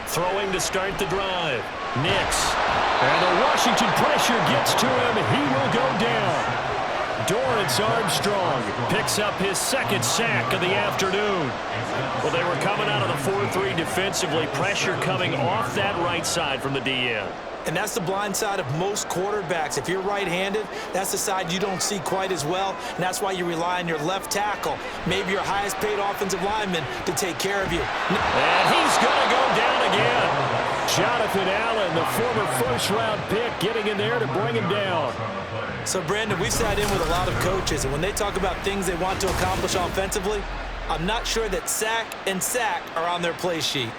[SPEAKER 2] Throwing to start the drive. Nix. And the Washington pressure gets to him. He will go down. Dorrance Armstrong picks up his second sack of the afternoon. Well, they were coming out of the 4-3 defensively. Pressure coming off that right side from the DN.
[SPEAKER 3] And that's the blind side of most quarterbacks. If you're right-handed, that's the side you don't see quite as well, and that's why you rely on your left tackle, maybe your highest-paid offensive lineman, to take care of you.
[SPEAKER 2] And he's going to go down again. Jonathan Allen, the former first-round pick, getting in there to bring him down.
[SPEAKER 3] So, Brandon, we've sat in with a lot of coaches, and when they talk about things they want to accomplish offensively, I'm not sure that sack and sack are on their play sheet.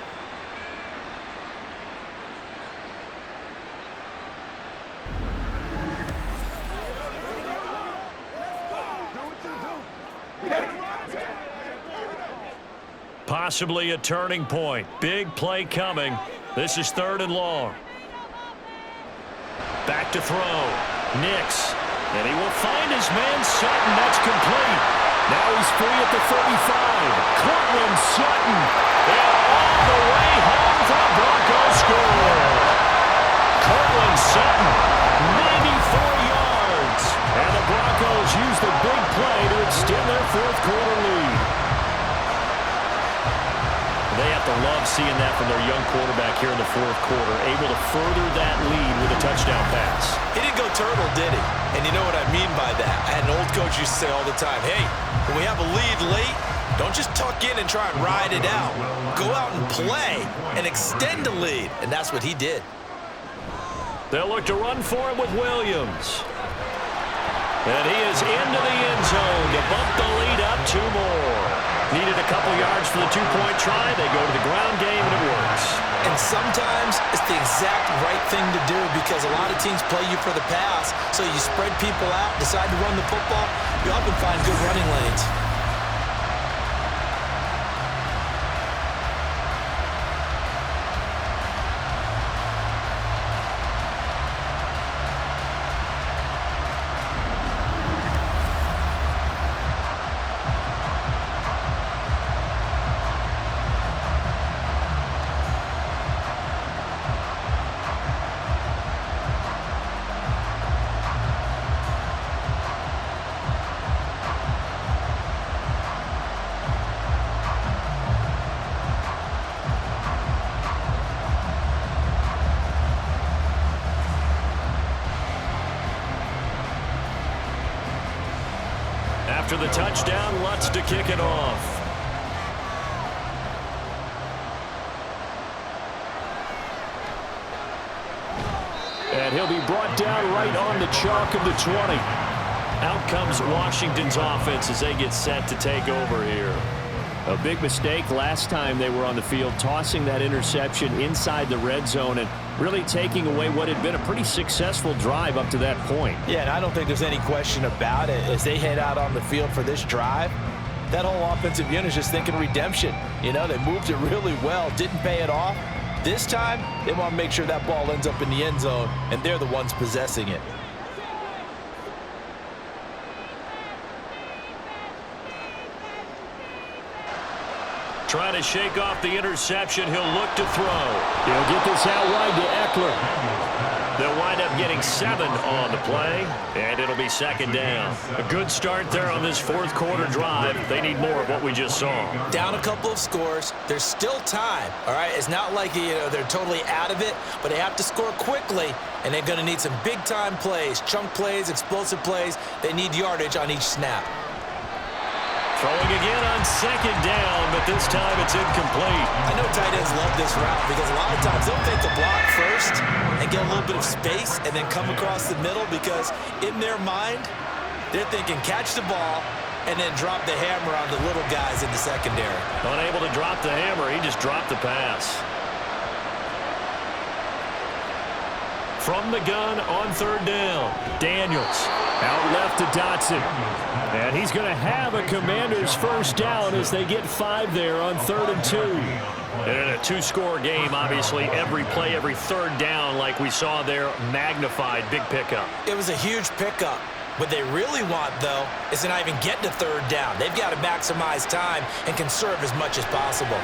[SPEAKER 2] Possibly a turning point. Big play coming. This is 3rd and long. Back to throw. Nix. And he will find his man Sutton. That's complete. Now he's free at the 35. Cortland Sutton. And all the way home for the Broncos score. Cortland Sutton. 94 yards. And the Broncos use the big play to extend their fourth-quarter lead. They have to love seeing that from their young quarterback here in the fourth quarter, able to further that lead with a touchdown pass.
[SPEAKER 3] He didn't go turtle, did he? And you know what I mean by that. I had an old coach used to say all the time, hey, when we have a lead late, don't just tuck in and try and ride it out. Go out and play and extend the lead. And that's what he did.
[SPEAKER 2] They'll look to run for him with Williams. And he is into the end zone to bump the lead up 2 more. Needed a couple yards for the 2-point try. They go to the ground game, and it works.
[SPEAKER 3] And sometimes it's the exact right thing to do because a lot of teams play you for the pass, so you spread people out, decide to run the football. You often find good running lanes. After the touchdown, Lutz to kick it off.
[SPEAKER 2] And he'll be brought down right on the chalk of the 20. Out comes Washington's offense as they get set to take over here. A big mistake last time they were on the field, tossing that interception inside the red zone and really taking away what had been a pretty successful drive up to that point.
[SPEAKER 3] Yeah, and I don't think there's any question about it. As they head out on the field for this drive, that whole offensive unit is just thinking redemption. You know, they moved it really well, didn't pay it off. This time, they want to make sure that ball ends up in the end zone, and they're the ones possessing it.
[SPEAKER 2] Trying to shake off the interception. He'll look to throw. He'll get this out wide to Eckler. They'll wind up getting 7 on the play, and it'll be second down. A good start there on this fourth quarter drive. They need more of what we just saw.
[SPEAKER 3] Down a couple of scores. There's still time, all right? It's not like they're totally out of it, but they have to score quickly, and they're going to need some big-time plays, chunk plays, explosive plays. They need yardage on each snap.
[SPEAKER 2] Throwing again on second down, but this time it's incomplete.
[SPEAKER 3] I know tight ends love this route because a lot of times they'll take the block first and get a little bit of space and then come across the middle because in their mind, they're thinking catch the ball and then drop the hammer on the little guys in the secondary.
[SPEAKER 2] Unable to drop the hammer, he just dropped the pass. From the gun on third down, Daniels out left to Dotson. And he's going to have a Commanders first down as they get 5 there on 3rd and 2. And in a 2-score game, obviously, every play, every third down, like we saw there, magnified, big pickup.
[SPEAKER 3] It was a huge pickup. What they really want, though, is to not even get to third down. They've got to maximize time and conserve as much as possible.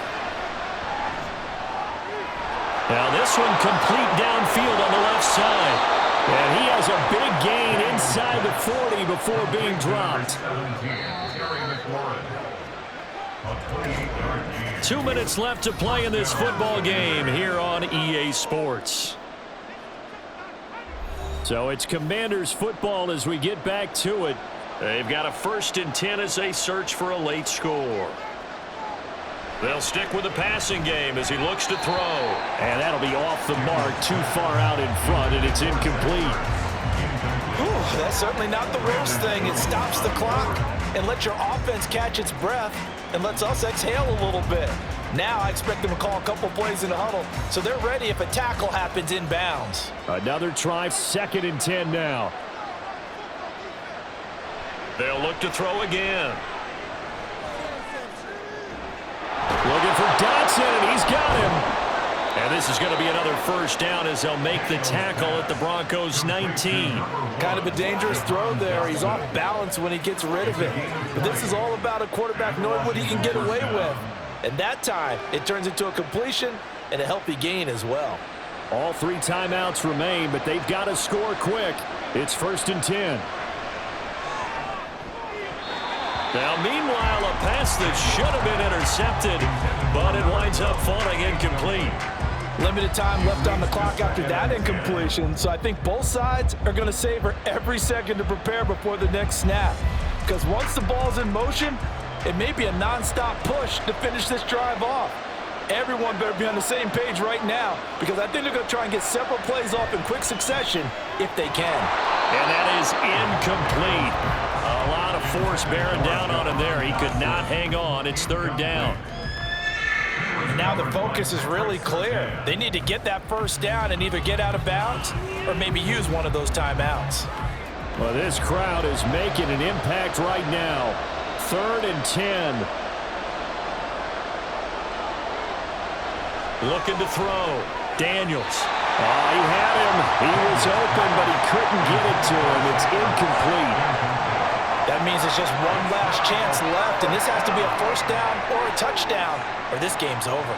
[SPEAKER 2] Now this one complete downfield on the left side. And he has a big gain inside the 40 before being dropped. 2 minutes left to play in this football game here on EA Sports. So it's Commanders football as we get back to it. They've got a 1st and 10 as they search for a late score. They'll stick with the passing game as he looks to throw. And that'll be off the mark, too far out in front, and it's incomplete.
[SPEAKER 3] Ooh, that's certainly not the worst thing. It stops the clock and lets your offense catch its breath and lets us exhale a little bit. Now I expect them to call a couple plays in the huddle, so they're ready if a tackle happens inbounds.
[SPEAKER 2] Another try, 2nd and 10 now. They'll look to throw again. Looking for Dotson, and he's got him. And this is going to be another first down as they'll make the tackle at the Broncos' 19.
[SPEAKER 3] Kind of a dangerous throw there. He's off balance when he gets rid of it. But this is all about a quarterback knowing what he can get away with. And that time, it turns into a completion and a healthy gain as well.
[SPEAKER 2] All 3 timeouts remain, but they've got to score quick. It's 1st and 10. Now, meanwhile, a pass that should have been intercepted, but it winds up falling incomplete.
[SPEAKER 3] Limited time left on the clock after that incompletion, so I think both sides are going to savor every second to prepare before the next snap. Because once the ball's in motion, it may be a nonstop push to finish this drive off. Everyone better be on the same page right now because I think they're going to try and get several plays off in quick succession if they can.
[SPEAKER 2] And that is incomplete. A lot of force bearing down on him there. He could not hang on. It's 3rd down.
[SPEAKER 3] Now the focus is really clear. They need to get that first down and either get out of bounds or maybe use one of those timeouts.
[SPEAKER 2] Well, this crowd is making an impact right now. 3rd and 10. Looking to throw. Daniels. Oh, he had him. He was open, but he couldn't get it to him. It's incomplete.
[SPEAKER 3] That means it's just one last chance left, and this has to be a first down or a touchdown, or this game's over.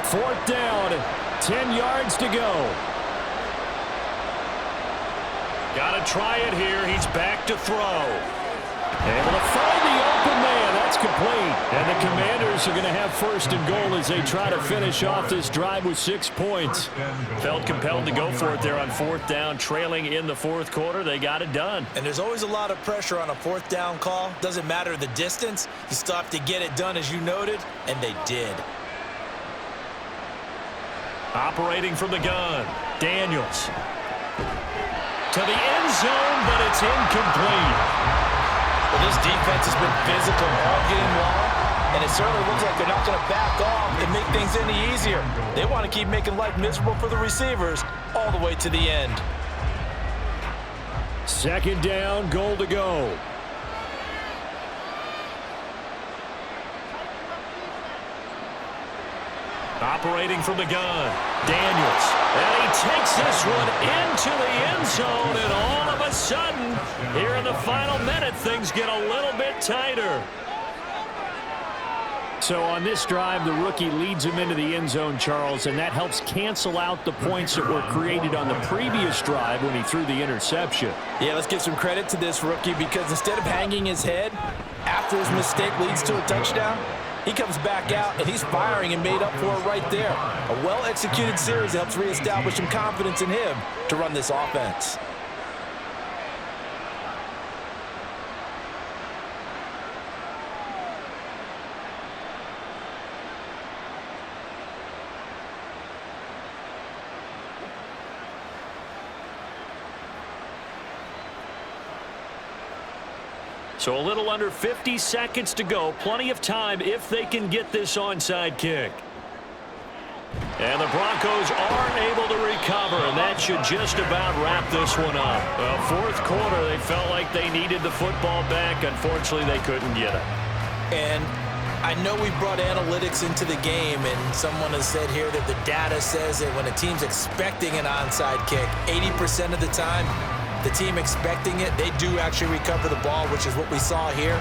[SPEAKER 2] 4th down, 10 yards to go. Got to try it here. He's back to throw. Able to find the open man. That's complete. And the Commanders are going to have 1st and goal as they try to finish off this drive with 6 points. Felt compelled to go for it there on 4th down, trailing in the 4th quarter. They got it done.
[SPEAKER 3] And there's always a lot of pressure on a 4th down call. Doesn't matter the distance. You still have to get it done, as you noted, and they did.
[SPEAKER 2] Operating from the gun, Daniels. To the end zone, but it's incomplete.
[SPEAKER 3] Well, this defense has been physical all game long, and it certainly looks like they're not going to back off and make things any easier. They want to keep making life miserable for the receivers all the way to the end.
[SPEAKER 2] Second down, goal to go. Operating from the gun, Daniels. And he takes this one into the end zone, and all of a sudden, here in the final minute, things get a little bit tighter. So on this drive, the rookie leads him into the end zone, Charles, and that helps cancel out the points that were created on the previous drive when he threw the interception.
[SPEAKER 3] Yeah, let's give some credit to this rookie, because instead of hanging his head after his mistake leads to a touchdown, he comes back out, and he's firing and made up for it right there. A well-executed series helps reestablish some confidence in him to run this offense.
[SPEAKER 2] So a little under 50 seconds to go. Plenty of time if they can get this onside kick. And the Broncos are able to recover, and that should just about wrap this one up. Fourth quarter, they felt like they needed the football back. Unfortunately, they couldn't get it.
[SPEAKER 3] And I know we brought analytics into the game, and someone has said here that the data says that when a team's expecting an onside kick, 80% of the time, the team expecting it, they do actually recover the ball, which is what we saw here.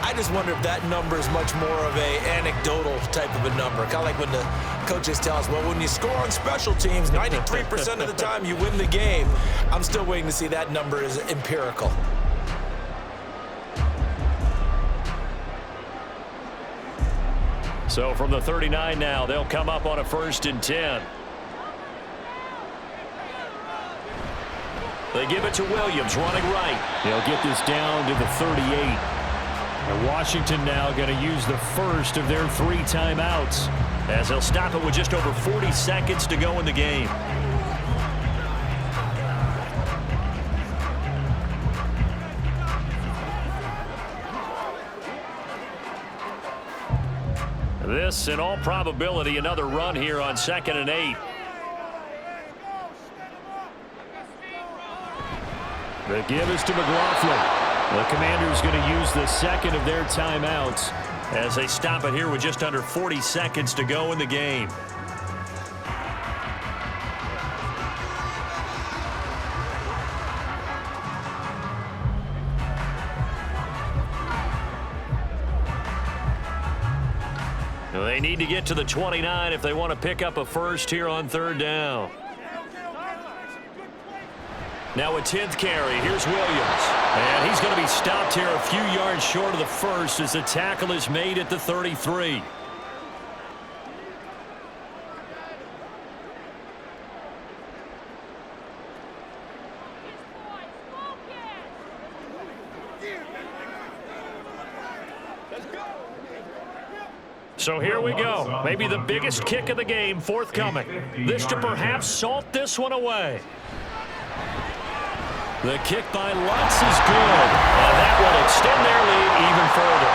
[SPEAKER 3] I just wonder if that number is much more of a anecdotal type of a number. Kind of like when the coaches tell us, well, when you score on special teams, 93% of the time you win the game. I'm still waiting to see that number is empirical.
[SPEAKER 2] So from the 39 now, they'll come up on a 1st and 10. They give it to Williams, running right. They'll get this down to the 38. And Washington now going to use the first of their 3 timeouts, as they'll stop it with just over 40 seconds to go in the game. This, in all probability, another run here on 2nd and 8. The give is to McLaughlin. The Commanders going to use the second of their timeouts as they stop it here with just under 40 seconds to go in the game. They need to get to the 29 if they want to pick up a first here on 3rd down. Now a 10th carry. Here's Williams. And he's going to be stopped here a few yards short of the first as the tackle is made at the 33. So here we go. Maybe the biggest kick of the game forthcoming. This to perhaps salt this one away. The kick by Lutz is good, and that will extend their lead even further.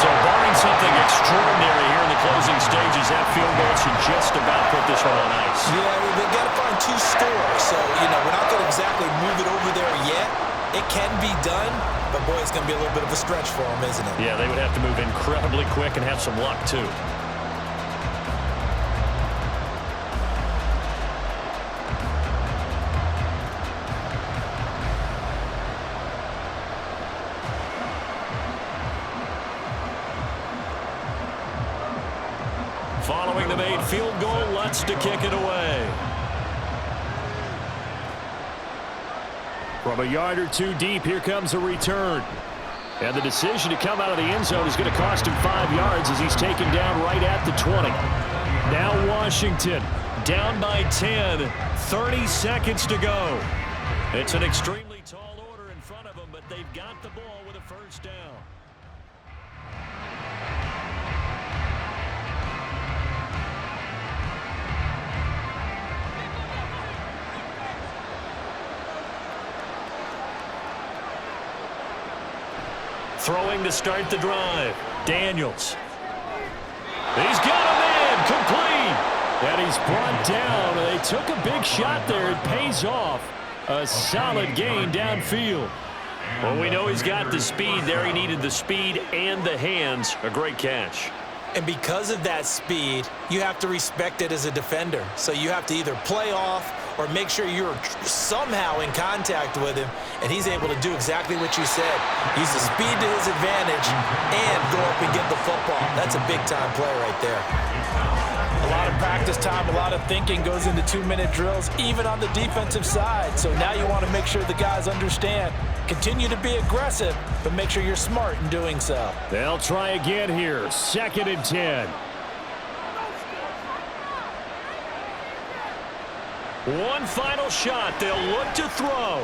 [SPEAKER 2] So barring something extraordinary here in the closing stages, that field goal should just about put this one on ice.
[SPEAKER 3] Yeah, they've got to find 2 scores, so, we're not going to exactly move it over there yet. It can be done, but, boy, it's going to be a little bit of a stretch for them, isn't it?
[SPEAKER 2] Yeah, they would have to move incredibly quick and have some luck, too. Following the made field goal, Lutz to kick it away. From a yard or 2 deep, here comes a return. And the decision to come out of the end zone is going to cost him 5 yards as he's taken down right at the 20. Now Washington down by 10, 30 seconds to go. It's an extremely tall order in front of them, but they've got the ball with a first down. Throwing to start the drive. Daniels. He's got a man complete. And he's brought down. They took a big shot there. It pays off. A solid gain downfield. Well, we know he's got the speed there. He needed the speed and the hands. A great catch.
[SPEAKER 3] And because of that speed, you have to respect it as a defender. So you have to either play off or make sure you're somehow in contact with him, and he's able to do exactly what you said. Use the speed to his advantage and go up and get the football. That's a big-time play right there.
[SPEAKER 4] A lot of practice time, a lot of thinking goes into 2-minute drills, even on the defensive side. So now you want to make sure the guys understand. Continue to be aggressive, but make sure you're smart in doing so.
[SPEAKER 2] They'll try again here. 2nd and 10. One final shot. They'll look to throw.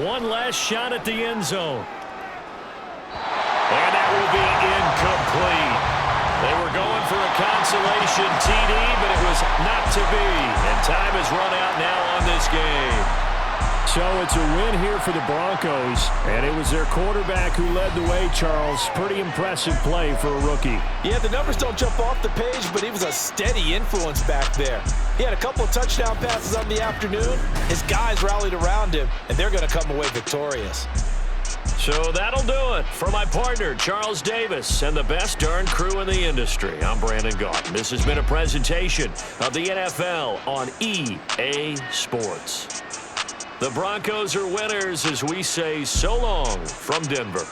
[SPEAKER 2] One last shot at the end zone. And that will be incomplete. They were going for a consolation TD, but it was not to be. And time has run out now on this game. So it's a win here for the Broncos, and it was their quarterback who led the way, Charles. Pretty impressive play for a rookie.
[SPEAKER 4] Yeah, the numbers don't jump off the page, but he was a steady influence back there. He had a couple of touchdown passes on the afternoon. His guys rallied around him, and they're going to come away victorious.
[SPEAKER 2] So that'll do it for my partner, Charles Davis, and the best darn crew in the industry. I'm Brandon Gaudin. This has been a presentation of the NFL on EA Sports. The Broncos are winners as we say so long from Denver.